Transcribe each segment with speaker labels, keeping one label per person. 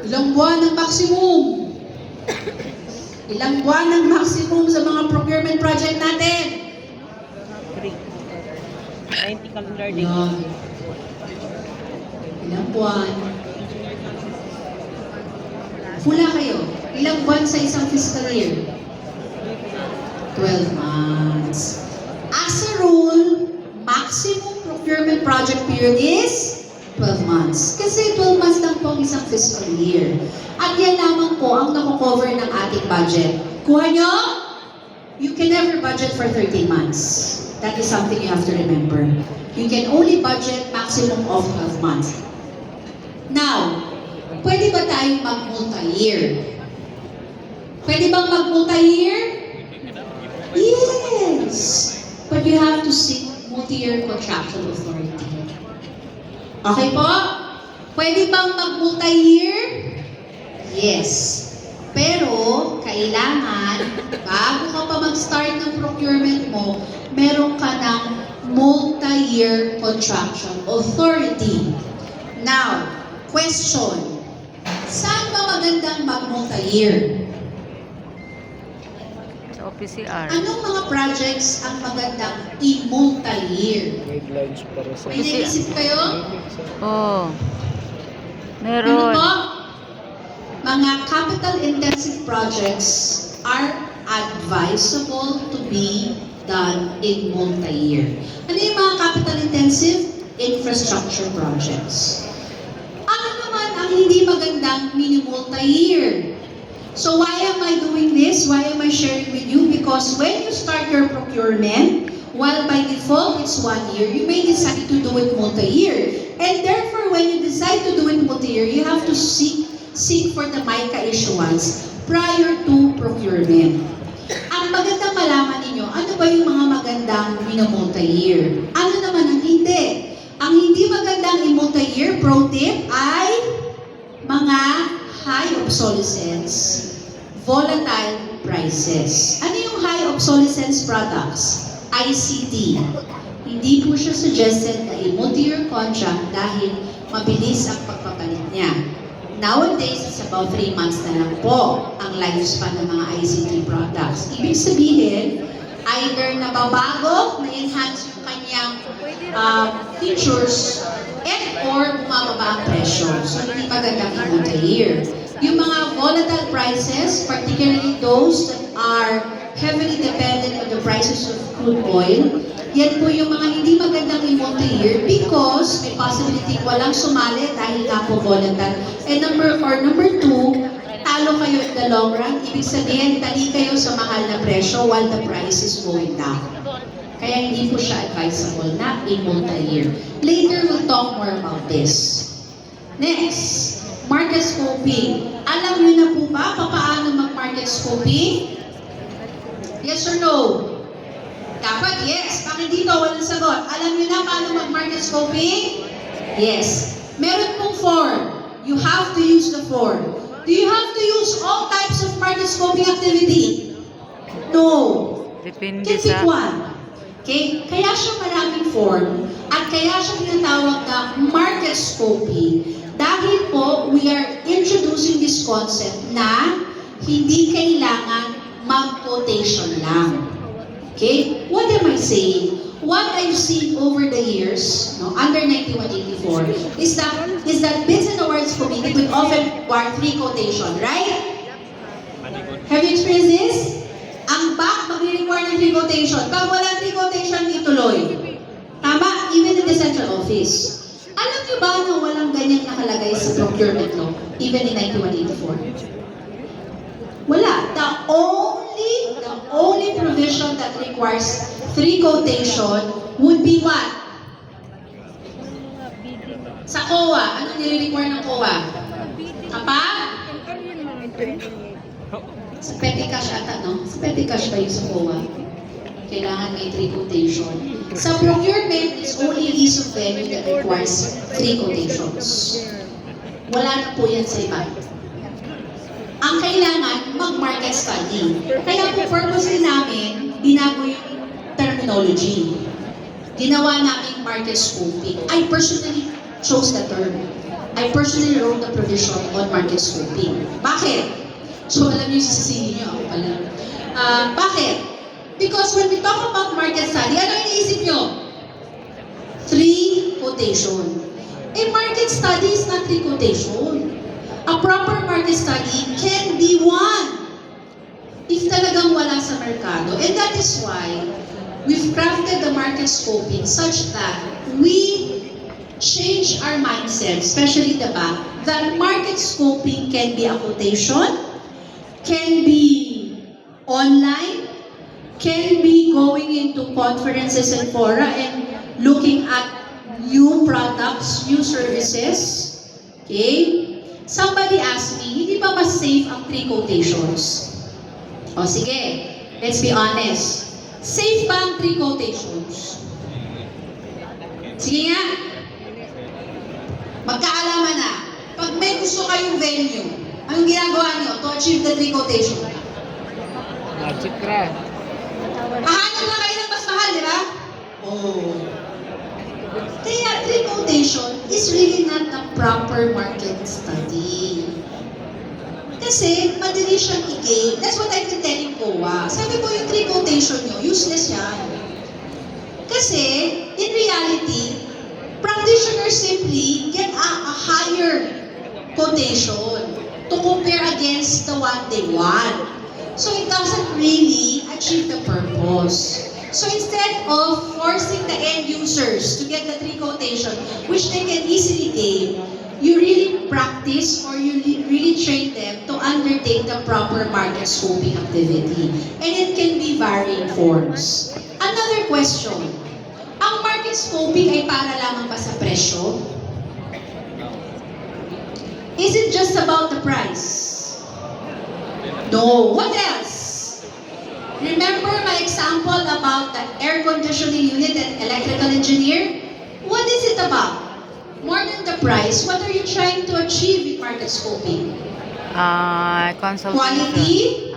Speaker 1: Ilang buwan ng maximum? Ilang buwan ng maximum sa mga procurement project natin?
Speaker 2: 90 calendar days.
Speaker 1: Yan. Ilang buwan? Hula kayo. Ilang buwan sa isang fiscal year? 12 months. As a rule, maximum procurement project period is 12 months. Kasi 12 months lang po ang isang fiscal year. At yan lamang po ang nakocover ng ating budget. Kuha nyo? You can never budget for 13 months. That is something you have to remember. You can only budget maximum of 12 months. Now, pwede ba tayong mag-multi-year? Pwede bang mag-multi-year? Yes! But you have to seek multi-year contractual authority. Okay po? Pwede bang mag-multi-year? Yes. Pero, kailangan, bago ka pa mag-start ng procurement mo, meron ka ng multi-year contractual authority. Now, question. Saan ba magandang mag-multi-year?
Speaker 2: Sa OPCR.
Speaker 1: Anong mga projects ang magandang i-multi-year?
Speaker 3: Guidelines para sa...
Speaker 1: May naisip kayo?
Speaker 2: Oh.
Speaker 1: Ano
Speaker 2: Meron.
Speaker 1: po? Mga capital-intensive projects are advisable to be done in multi-year. Ano yung mga capital-intensive? Infrastructure projects. Ano naman ang hindi magandang mini-multi-year? So why am I doing this? Why am I sharing with you? Because when you start your procurement, while by default it's 1 year, you may decide to do it multi-year. And therefore, when you decide to do it multi-year, you have to seek for the MICA issuance prior to procurement. Ang magandang malaman ninyo, ano ba yung mga magandang multi-year? Ano naman ang hindi? Ang hindi magandang multi-year, pro tip, ay mga high obsolescence, volatile prices. Ano yung high obsolescence products? ICT. Hindi po siya suggested na i-multi-year contract dahil mabilis ang pagpapalit niya. Nowadays, it's about 3 months na lang po ang lifespan ng mga ICT products. Ibig sabihin, either nababago, na-enhance yung kanyang features, and/or bumababa ang presyo. So, hindi magandang i-multi-year. Yung mga volatile prices, particularly those that are heavily dependent on the prices of crude oil, yan po yung mga hindi magandang i-multi-year because may possibility walang sumali dahil nga po volatile. And number 2, talo kayo in the long run. Ibig sabihin, tali kayo sa mahal na presyo while the price is going down. Kaya hindi po siya advisable na i-multi-year. Later, we'll talk more about this. Next, market scoping. Alam niyo na po ba paano mag-market scoping? Yes or no? Dapat yes. Bakit dito walang sagot? Alam niyo na paano mag-market scoping? Yes. Meron pong form. You have to use the form. Do you have to use all types of market scoping activity? No.
Speaker 2: Depende
Speaker 1: Can pick
Speaker 2: sa...
Speaker 1: one. Okay? Kaya siya maraming form at kaya siya tinatawag na market scoping dahil po we are introducing this concept na hindi kailangan mag-quotation lang. Okay? What am I saying? What I've seen over the years, no, under 9184, is that bids and awards committee would often require 3 quotation, right? Have you experienced this? Ang back, mag-require ng 3 quotation. Pag walang 3 quotation, ituloy. Tama? Even in the central office. Alam niyo ba na walang ganyan nakalagay sa procurement law? Even in 9184? Wala. The only provision that requires 3 quotation would be what? Sa COA. Ano nire-require ng COA? Apa? Sa petty cash ata, no? Sa petty cash ba yung sa COA? Kailangan may 3 quotation. Sa procurement, it's only lease of venue that requires 3 quotations. Wala na po yan sa iba. Ang kailangan, mag-market study. Kaya po purposely namin, binago yung terminology. Ginawa namin market scoping. I personally chose the term. I personally wrote the provision on market scoping. Bakit? So alam niyo yung sisisihin niyo, ako pala. Bakit? Because when we talk about market study, ano iniisip niyo? 3 quotation. A market study is not 3 quotation. A proper market study can be 1 if talagang wala sa merkado. And that is why we've crafted the market scoping such that we change our mindset, especially the back, that market scoping can be a quotation, can be online, can be going into conferences and fora and looking at new products, new services. Okay? Somebody asked me, hindi ba mas safe ang 3 quotations? O sige, let's be honest. Safe ba ang 3 quotations? Sige nga. Magkaalaman na. Pag may gusto kayong venue, anong ginagawa nyo to achieve the 3 quotation?
Speaker 2: Magic ra.
Speaker 1: Hahanap na kayo ng mas mahal, di ba? Oh. Kaya 3 quotation is really not a proper market study. Kasi madali siyang i-gain. That's what I've been telling COA. Sabi ko yung 3 quotation nyo, useless yan. Kasi, in reality, practitioners simply get a higher quotation to compare against the one they want. So it doesn't really achieve the purpose. So instead of forcing the end users to get the 3 quotation, which they can easily gain, you really practice or you really train them to undertake the proper market scoping activity. And it can be varying forms. Another question, ang market scoping ay para lamang ba sa presyo? Is it just about the price? No. What else? Remember my example about the air conditioning unit and electrical engineer? What is it about? More than the price, what are you trying to achieve in market scoping?
Speaker 2: Consultation.
Speaker 1: Quality?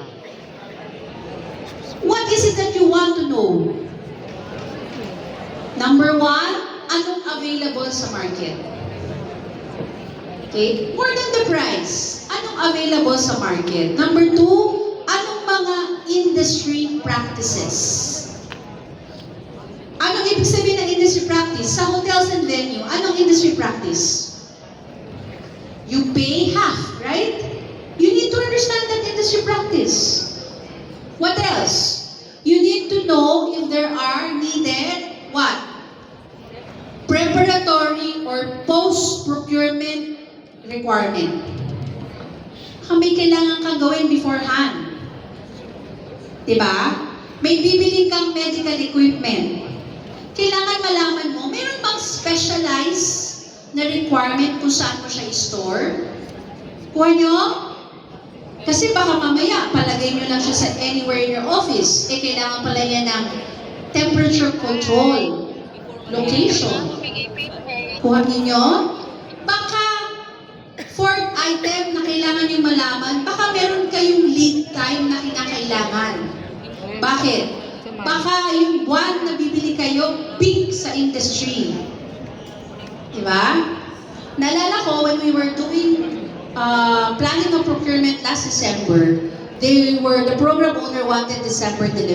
Speaker 1: What is it that you want to know? Number 1, anong available sa market? Okay? More than the price, anong available sa market? Number 2, anong mga industry practices? Anong ibig sabihin ng industry practice? Sa hotels and venue, anong industry practice? You pay half, right? You need to understand that industry practice. What else? You need to know if there are needed, what? Preparatory or post-procurement requirement. May kailangan kang gawin beforehand. Diba? May bibiling kang medical equipment. Kailangan malaman mo, meron bang specialized na requirement kung saan mo siya i-store? Kuha nyo? Kasi baka mamaya, palagay nyo lang siya sa anywhere in your office. Kailangan pala yan ng temperature control location. Kuha ninyo? Baka fourth item na kailangan nyo malaman, baka meron kayong lead time na kinakailangan. Bakit? Baka yung buwan na bibili kayo, peak sa industry. Diba? Naalala ko, when we were doing planning of procurement last December, the program owner wanted December delivery.